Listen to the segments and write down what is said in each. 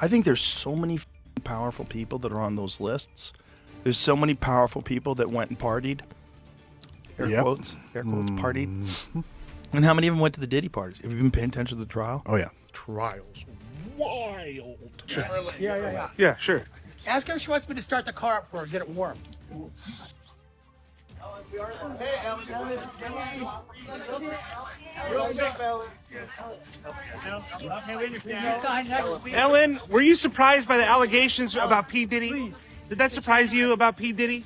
I think there's so many powerful people that are on those lists. There's so many powerful people that went and partied. Air quotes, partied. And how many of them went to the Diddy parties? Have you been paying attention to the trial? Oh, yeah. Trials. Wild. Sure. Yeah. Yeah, sure. Ask her if she wants me to start the car up for her, get it warm. Ellen, were you surprised by the allegations about P. Diddy? Did that surprise you about P. Diddy?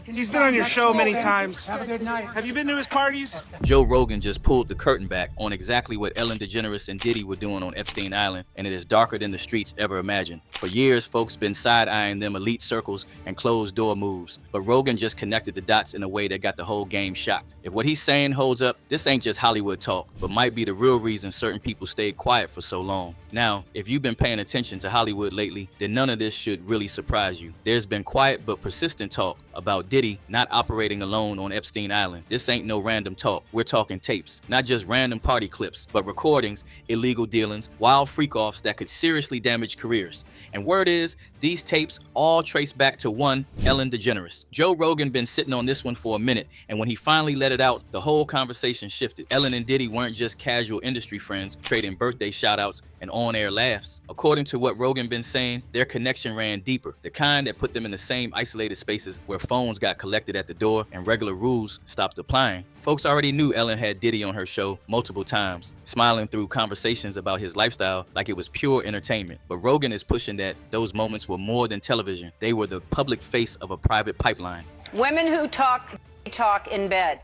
He's been on your show many times. Have a good night. Have you been to his parties? Joe Rogan just pulled the curtain back on exactly what Ellen DeGeneres and Diddy were doing on Epstein Island, and it is darker than the streets ever imagined. For years, folks been side-eyeing them elite circles and closed-door moves, but Rogan just connected the dots in a way that got the whole game shocked. If what he's saying holds up, this ain't just Hollywood talk, but might be the real reason certain people stayed quiet for so long. Now, if you've been paying attention to Hollywood lately, then none of this should really surprise you. There's been quiet but persistent talk about Diddy not operating alone on Epstein Island. This ain't no random talk. We're talking tapes. Not just random party clips, but recordings, illegal dealings, wild freak-offs that could seriously damage careers. And word is, these tapes all trace back to one Ellen DeGeneres. Joe Rogan been sitting on this one for a minute, and when he finally let it out, the whole conversation shifted. Ellen and Diddy weren't just casual industry friends trading birthday shout-outs and on-air laughs. According to what Rogan been saying, their connection ran deeper, the kind that put them in the same isolated spaces where phones got collected at the door and regular rules stopped applying. Folks already knew Ellen had Diddy on her show multiple times, smiling through conversations about his lifestyle like it was pure entertainment. But Rogan is pushing that those moments were more than television. They were the public face of a private pipeline. Women who talk in bed.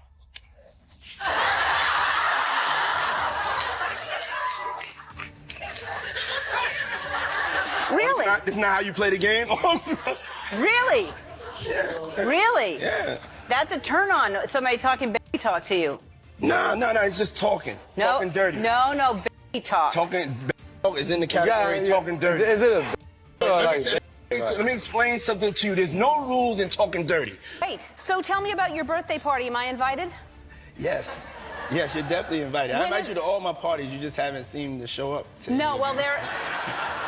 Really? It's not how you play the game. Really? Yeah. Really? Yeah. That's a turn on. Somebody talking baby talk to you. No, it's just talking. No, Talking dirty. No, baby talk. Talking is in the category talking dirty. Is it a Let me explain something to you. There's no rules in talking dirty. Right. So tell me about your birthday party. Am I invited? Yes. Yes, you're definitely invited. I invite you to all my parties. You just haven't seemed to show up. No, well,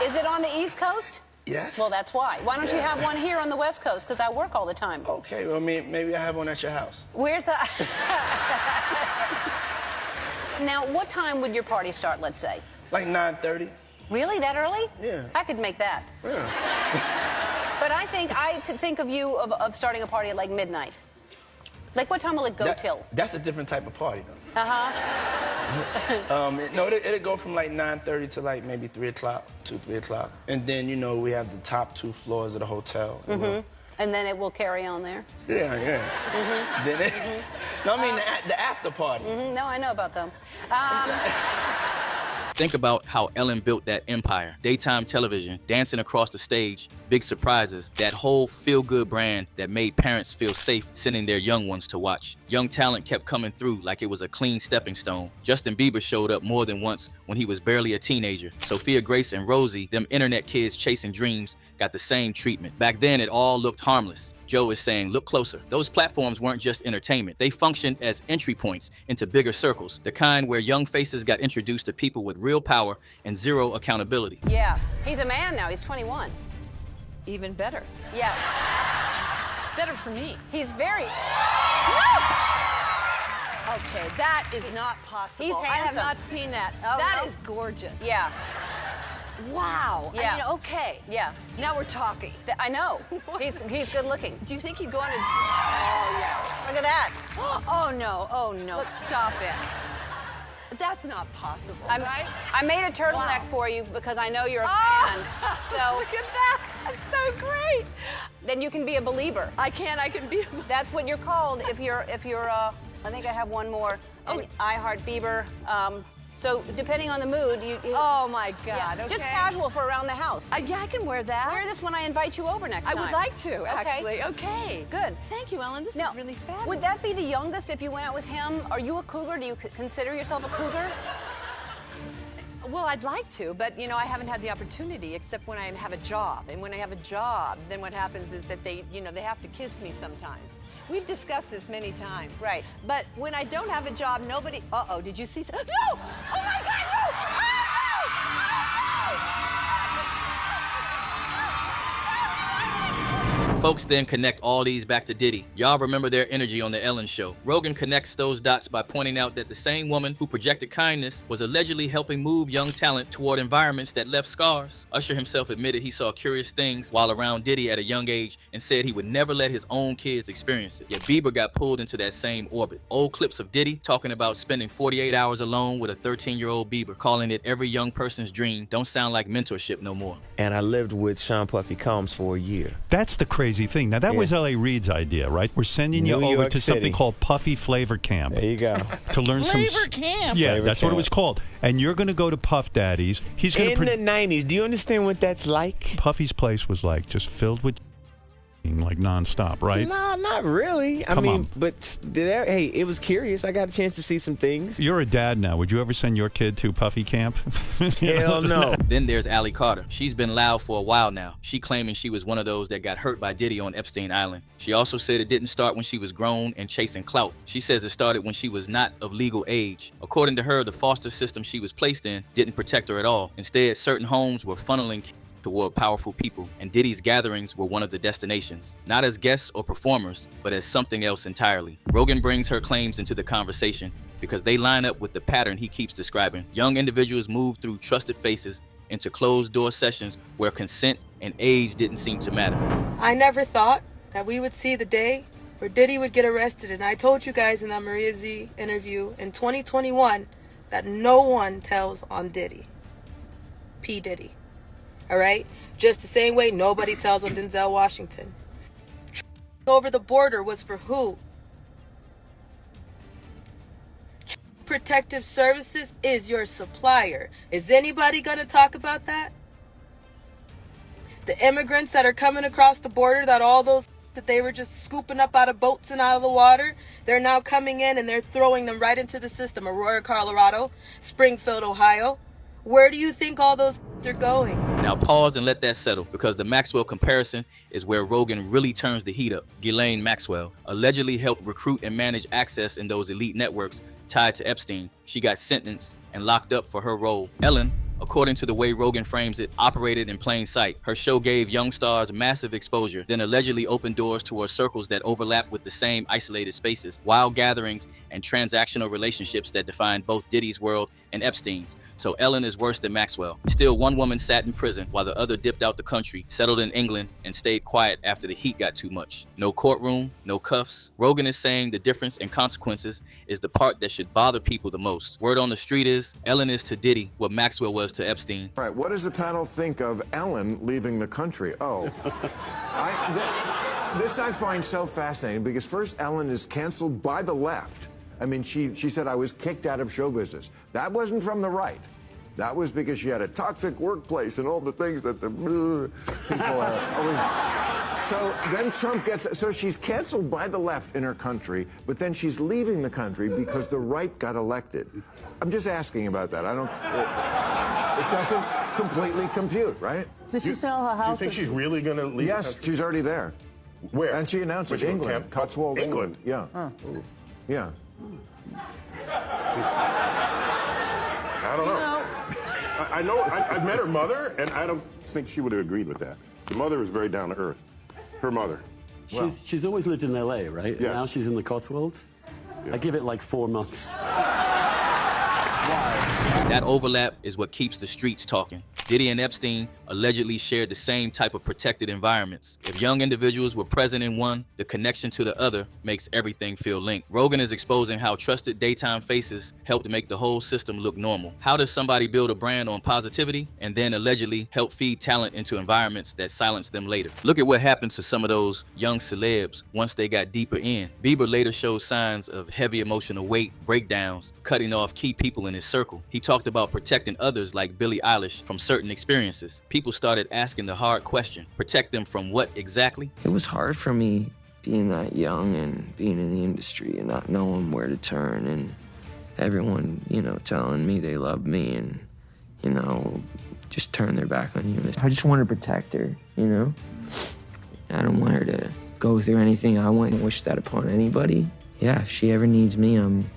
is it on the East Coast? Yes. Well, that's why. Why don't you have one here on the West Coast? Because I work all the time. Okay, well, maybe I have one at your house. Where's that? Now, what time would your party start, let's say? Like 9:30. Really? That early? Yeah. I could make that. Yeah. But I could think of you of starting a party at like midnight. Like, what time will it go till? That's a different type of party, though. Uh-huh. It'll go from like 9:30 to like maybe 3 o'clock, 3 o'clock. And then, we have the top 2 floors of the hotel. And then it will carry on there? Yeah. Then No, I mean the after party. No, I know about them. Think about how Ellen built that empire. Daytime television, dancing across the stage, big surprises, that whole feel-good brand that made parents feel safe sending their young ones to watch. Young talent kept coming through like it was a clean stepping stone. Justin Bieber showed up more than once when he was barely a teenager. Sophia Grace and Rosie, them internet kids chasing dreams, got the same treatment. Back then, it all looked harmless. Joe is saying, look closer. Those platforms weren't just entertainment. They functioned as entry points into bigger circles, the kind where young faces got introduced to people with real power and zero accountability. Yeah. He's a man now. He's 21. Even better. Yeah. Better for me. He's very... Okay, that is not possible. He's I handsome. have not seen that. Oh, That no. is gorgeous. Yeah. Wow. Yeah. I mean, okay. Yeah. Now we're talking. I know. He's good looking. Do you think he'd go on a... Oh, yeah. Look at that. Oh, no. Stop it. That's not possible, right? I made a turtleneck for you because I know you're a fan. So look at that. That's so great. Then you can be a believer. I can be. That's what you're called if you're I think I have one more. Oh. I Heart Bieber. So depending on the mood, you Oh my God. yeah, Okay. just casual for around the house. Yeah, I can wear that. Wear this when I invite you over next I time. would like to, Okay. actually. Okay. Good. Thank you, Ellen. This Now, is really fabulous. would that be the youngest if you went out with him? Are you a cougar? Do you consider yourself a cougar? Well, I'd like to, but I haven't had the opportunity except when I have a job. And when I have a job, then what happens is that they have to kiss me sometimes. We've discussed this many times. Right. But when I don't have a job, nobody... Uh-oh, did you see... No! Oh, my God, no! Oh, no! Folks then connect all these back to Diddy. Y'all remember their energy on the Ellen Show. Rogan connects those dots by pointing out that the same woman who projected kindness was allegedly helping move young talent toward environments that left scars. Usher himself admitted he saw curious things while around Diddy at a young age and said he would never let his own kids experience it. Yet Bieber got pulled into that same orbit. Old clips of Diddy talking about spending 48 hours alone with a 13-year-old Bieber, calling it every young person's dream, don't sound like mentorship no more. And I lived with Sean Puffy Combs for a year. That's the crazy thing. Now, that was L.A. Reid's idea, right? We're sending you New over York to City. something called Puffy Flavor Camp. There you go. To learn Flavor Camp? Yeah, Flavor that's Camp. what it was called. And you're going to go to Puff Daddy's. He's going In the 90s, do you understand what that's like? Puffy's place was like just filled with like nonstop, right? No, not really. I Come mean, on. but hey, it was curious. I got a chance to see some things. You're a dad now. Would you ever send your kid to Puffy camp? Hell no. Then there's Allie Carter. She's been loud for a while now. She claiming she was one of those that got hurt by Diddy on Epstein Island. She also said it didn't start when she was grown and chasing clout. She says it started when she was not of legal age. According to her, the foster system she was placed in didn't protect her at all. Instead, certain homes were funneling toward powerful people, and Diddy's gatherings were one of the destinations, not as guests or performers, but as something else entirely. Rogan brings her claims into the conversation because they line up with the pattern he keeps describing. Young individuals move through trusted faces into closed-door sessions where consent and age didn't seem to matter. I never thought that we would see the day where Diddy would get arrested, and I told you guys in that Maria Z interview in 2021 that no one tells on Diddy. P. Diddy. All right? Just the same way nobody tells on Denzel Washington. Over the border was for who? Protective Services is your supplier. Is anybody going to talk about that? The immigrants that are coming across the border, that all those that they were just scooping up out of boats and out of the water, they're now coming in and they're throwing them right into the system. Aurora, Colorado, Springfield, Ohio. Where do you think all those are going? Now pause and let that settle, because the Maxwell comparison is where Rogan really turns the heat up. Ghislaine Maxwell allegedly helped recruit and manage access in those elite networks tied to Epstein. She got sentenced and locked up for her role. Ellen, according to the way Rogan frames it, operated in plain sight. Her show gave young stars massive exposure, then allegedly opened doors towards circles that overlap with the same isolated spaces, wild gatherings, and transactional relationships that defined both Diddy's world and Epstein's. So Ellen is worse than Maxwell. Still, one woman sat in prison while the other dipped out the country, settled in England, and stayed quiet after the heat got too much. No courtroom, no cuffs. Rogan is saying the difference in consequences is the part that should bother people the most. Word on the street is, Ellen is to Diddy what Maxwell was to Epstein. All right, what does the panel think of Ellen leaving the country? Oh, this I find so fascinating because first Ellen is canceled by the left. I mean, she said I was kicked out of show business. That wasn't from the right. That was because she had a toxic workplace and all the things that the people are. So then Trump gets, so she's canceled by the left in her country, but then she's leaving the country because the right got elected. I'm just asking about that. I don't, it doesn't completely compute, right? Did she sell her house? Do you think she's really going to leave? Yes, she's already there. Where? And she announced it, England, Cotswold, England. Yeah. Yeah. I don't know. I know. I've met her mother, and I don't think she would have agreed with that. The mother is very down to earth. Her mother. She's always lived in L.A., right? Yes. Now she's in the Cotswolds. Yeah. I give it like 4 months. That overlap is what keeps the streets talking. Diddy and Epstein allegedly shared the same type of protected environments. If young individuals were present in one, the connection to the other makes everything feel linked. Rogan is exposing how trusted daytime faces helped make the whole system look normal. How does somebody build a brand on positivity and then allegedly help feed talent into environments that silence them later? Look at what happened to some of those young celebs once they got deeper in. Bieber later showed signs of heavy emotional weight, breakdowns, cutting off key people in his circle. He talked about protecting others like Billie Eilish from certain experiences. People started asking the hard question, protect them from what exactly? It was hard for me being that young and being in the industry and not knowing where to turn, and everyone, telling me they love me and, just turn their back on you. I just want to protect her, I don't want her to go through anything I wouldn't wish that upon anybody. Yeah, if she ever needs me, I'm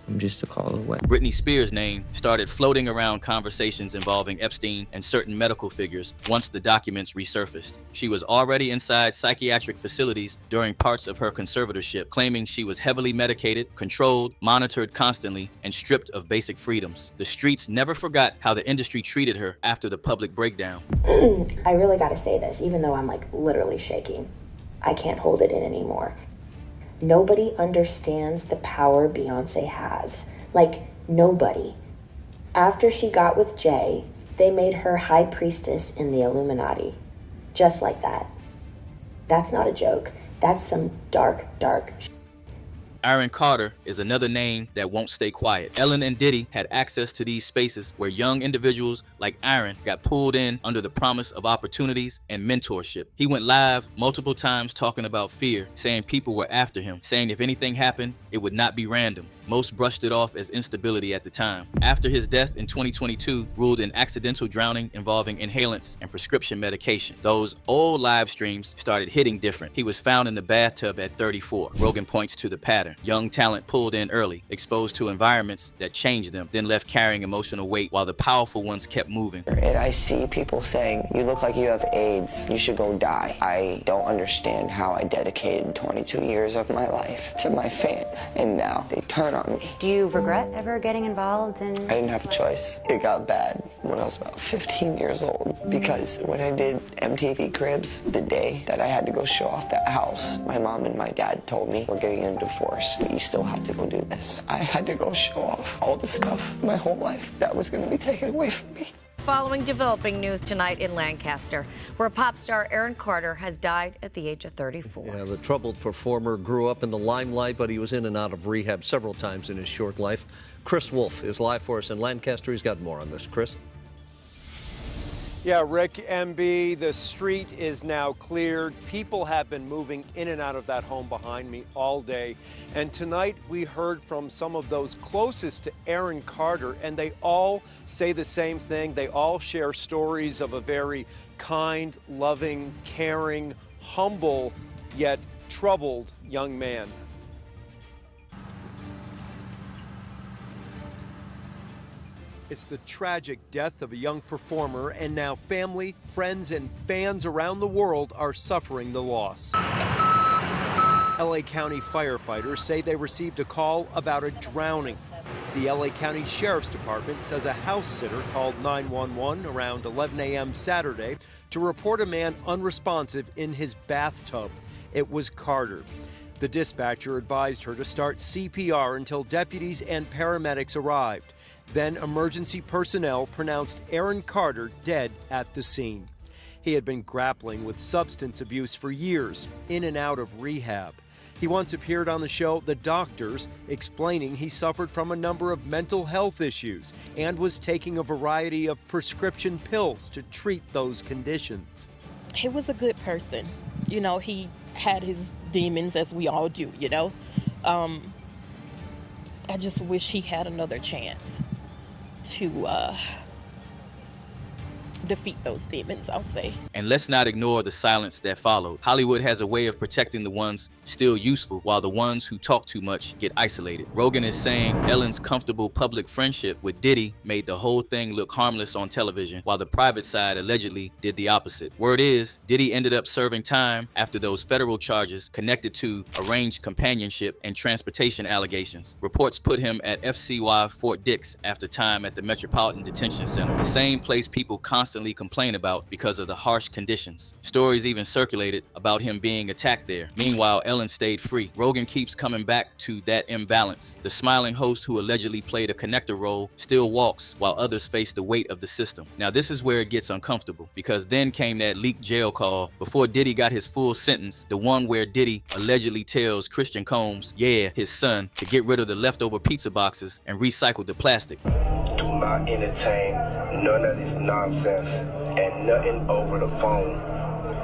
I'm just a call away. Britney Spears' name started floating around conversations involving Epstein and certain medical figures once the documents resurfaced. She was already inside psychiatric facilities during parts of her conservatorship, claiming she was heavily medicated, controlled, monitored constantly, and stripped of basic freedoms. The streets never forgot how the industry treated her after the public breakdown. I really gotta say this, even though I'm like literally shaking. I can't hold it in anymore. Nobody understands the power Beyonce has. Like, nobody. After she got with Jay, they made her high priestess in the Illuminati. Just like that. That's not a joke. That's some dark, dark shit. Aaron Carter is another name that won't stay quiet. Ellen and Diddy had access to these spaces where young individuals like Aaron got pulled in under the promise of opportunities and mentorship. He went live multiple times talking about fear, saying people were after him, saying if anything happened, it would not be random. Most brushed it off as instability at the time. After his death in 2022, ruled an accidental drowning involving inhalants and prescription medication. Those old live streams started hitting different. He was found in the bathtub at 34. Rogan points to the pattern. Young talent pulled in early, exposed to environments that changed them, then left carrying emotional weight while the powerful ones kept moving. And I see people saying, you look like you have AIDS, you should go die. I don't understand how I dedicated 22 years of my life to my fans, and now they turn on me. Do you regret ever getting involved in... I didn't have a choice. It got bad when I was about 15 years old, because when I did MTV Cribs, the day that I had to go show off that house, my mom and my dad told me, we're getting a divorce, but you still have to go do this. I had to go show off all the stuff my whole life that was going to be taken away from me. Following developing news tonight in Lancaster, where pop star Aaron Carter has died at the age of 34. Yeah, the troubled performer grew up in the limelight, but he was in and out of rehab several times in his short life. Chris Wolf is live for us in Lancaster. He's got more on this. Chris? Yeah, Rick, MB, the street is now cleared. People have been moving in and out of that home behind me all day. And tonight we heard from some of those closest to Aaron Carter, and they all say the same thing. They all share stories of a very kind, loving, caring, humble, yet troubled young man. It's the tragic death of a young performer, and now family, friends, and fans around the world are suffering the loss. LA County firefighters say they received a call about a drowning. The LA County Sheriff's Department says a house sitter called 911 around 11 a.m. Saturday to report a man unresponsive in his bathtub. It was Carter. The dispatcher advised her to start CPR until deputies and paramedics arrived. Then emergency personnel pronounced Aaron Carter dead at the scene. He had been grappling with substance abuse for years, in and out of rehab. He once appeared on the show The Doctors, explaining he suffered from a number of mental health issues and was taking a variety of prescription pills to treat those conditions. He was a good person. You know, he had his demons, as we all do, you know. I just wish he had another chance to defeat those demons, I'll say. And let's not ignore the silence that followed. Hollywood has a way of protecting the ones still useful, while the ones who talk too much get isolated. Rogan is saying Ellen's comfortable public friendship with Diddy made the whole thing look harmless on television, while the private side allegedly did the opposite. Word is, Diddy ended up serving time after those federal charges connected to arranged companionship and transportation allegations. Reports put him at FCY Fort Dix after time at the Metropolitan Detention Center, the same place people constantly complain about because of the harsh conditions. Stories even circulated about him being attacked there. Meanwhile, Ellen stayed free. Rogan keeps coming back to that imbalance. The smiling host who allegedly played a connector role still walks while others face the weight of the system. Now this is where it gets uncomfortable, because then came that leaked jail call before Diddy got his full sentence, the one where Diddy allegedly tells Christian Combs, yeah, his son, to get rid of the leftover pizza boxes and recycle the plastic. Do not entertain none of this nonsense and nothing over the phone.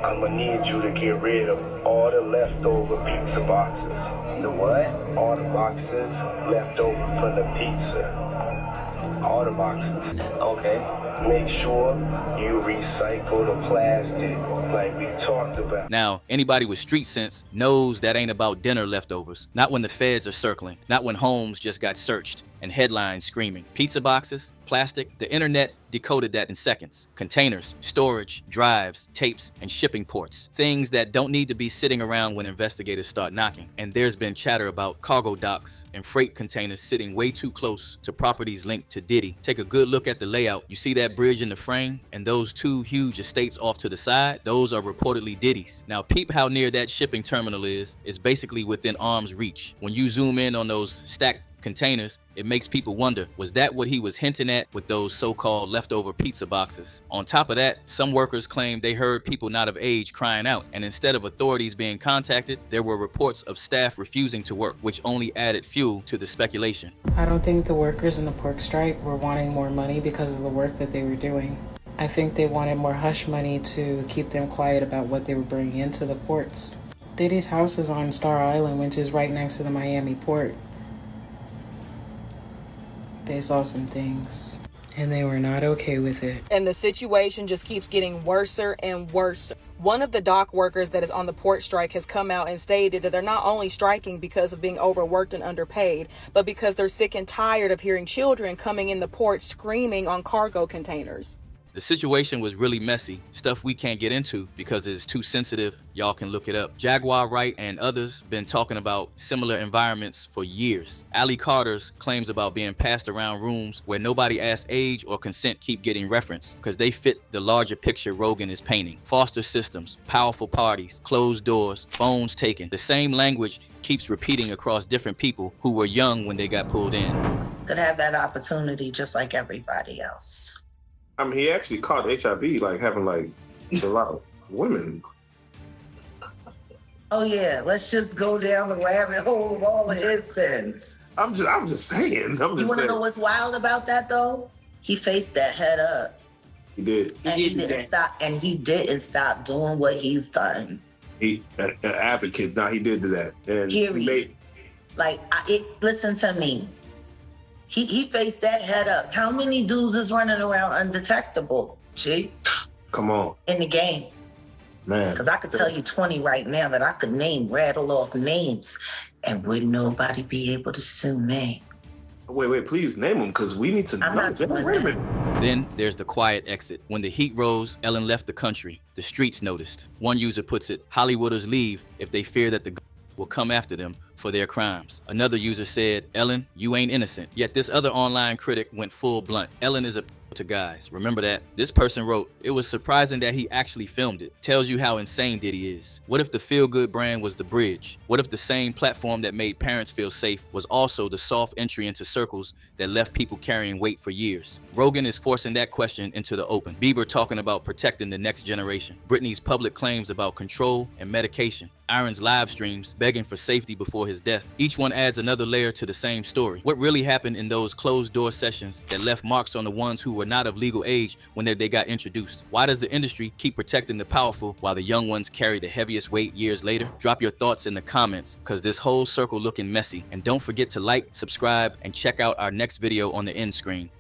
I'm gonna need you to get rid of all the leftover pizza boxes. The what? All the boxes left over from the pizza. all the boxes. Okay? Make sure you recycle the plastic like we talked about. Now, anybody with street sense knows that ain't about dinner leftovers. Not when the feds are circling. Not when homes just got searched and headlines screaming. Pizza boxes, plastic, the internet decoded that in seconds. Containers, storage, drives, tapes, and shipping ports. Things that don't need to be sitting around when investigators start knocking. And there's been chatter about cargo docks and freight containers sitting way too close to properties linked to Diddy. Take a good look at the layout. You see that bridge in the frame and those two huge estates off to the side? Those are reportedly Diddy's. Now peep how near that shipping terminal is. It's basically within arm's reach. When you zoom in on those stacked containers, it makes people wonder, was that what he was hinting at with those so-called leftover pizza boxes? On top of that, some workers claim they heard people not of age crying out, and instead of authorities being contacted, there were reports of staff refusing to work, which only added fuel to the speculation. I don't think the workers in the pork strike were wanting more money because of the work that they were doing. I think they wanted more hush money to keep them quiet about what they were bringing into the ports. Diddy's house is on Star Island, which is right next to the Miami port. They saw some things, and they were not okay with it. And the situation just keeps getting worse and worse. One of the dock workers that is on the port strike has come out and stated that they're not only striking because of being overworked and underpaid, but because they're sick and tired of hearing children coming in the port screaming on cargo containers. The situation was really messy, stuff we can't get into because it's too sensitive. Y'all can look it up. Jaguar Wright and others been talking about similar environments for years. Ali Carter's claims about being passed around rooms where nobody asked age or consent keep getting referenced because they fit the larger picture Rogan is painting. Foster systems, powerful parties, closed doors, phones taken. The same language keeps repeating across different people who were young when they got pulled in. Could have that opportunity just like everybody else. I mean, he actually caught HIV, like having like a lot of women. Oh yeah, let's just go down the rabbit hole of all of his sins. I'm just saying. You want to know what's wild about that though? He faced that head up. He did. And he didn't stop. And he didn't stop doing what he's done. He an advocate. Now he did do that. And period. Listen to me. He faced that head up. How many dudes is running around undetectable, G? Come on. In the game. Man. Because I could tell you 20 right now that I could rattle off names, and wouldn't nobody be able to sue me. Wait, please name them, because we need to know. Wait a minute. Then there's the quiet exit. When the heat rose, Ellen left the country. The streets noticed. One user puts it, Hollywooders leave if they fear that the will come after them for their crimes. Another user said, Ellen, you ain't innocent. Yet this other online critic went full blunt. Ellen is a to guys. Remember that? This person wrote, it was surprising that he actually filmed it. Tells you how insane Diddy is. What if the feel-good brand was the bridge? What if the same platform that made parents feel safe was also the soft entry into circles that left people carrying weight for years? Rogan is forcing that question into the open. Bieber talking about protecting the next generation. Britney's public claims about control and medication. Aaron's live streams begging for safety before his death. Each one adds another layer to the same story. What really happened in those closed-door sessions that left marks on the ones who were not of legal age when they got introduced? Why does the industry keep protecting the powerful while the young ones carry the heaviest weight years later? Drop your thoughts in the comments, because this whole circle looking messy. And don't forget to like, subscribe, and check out our next video on the end screen.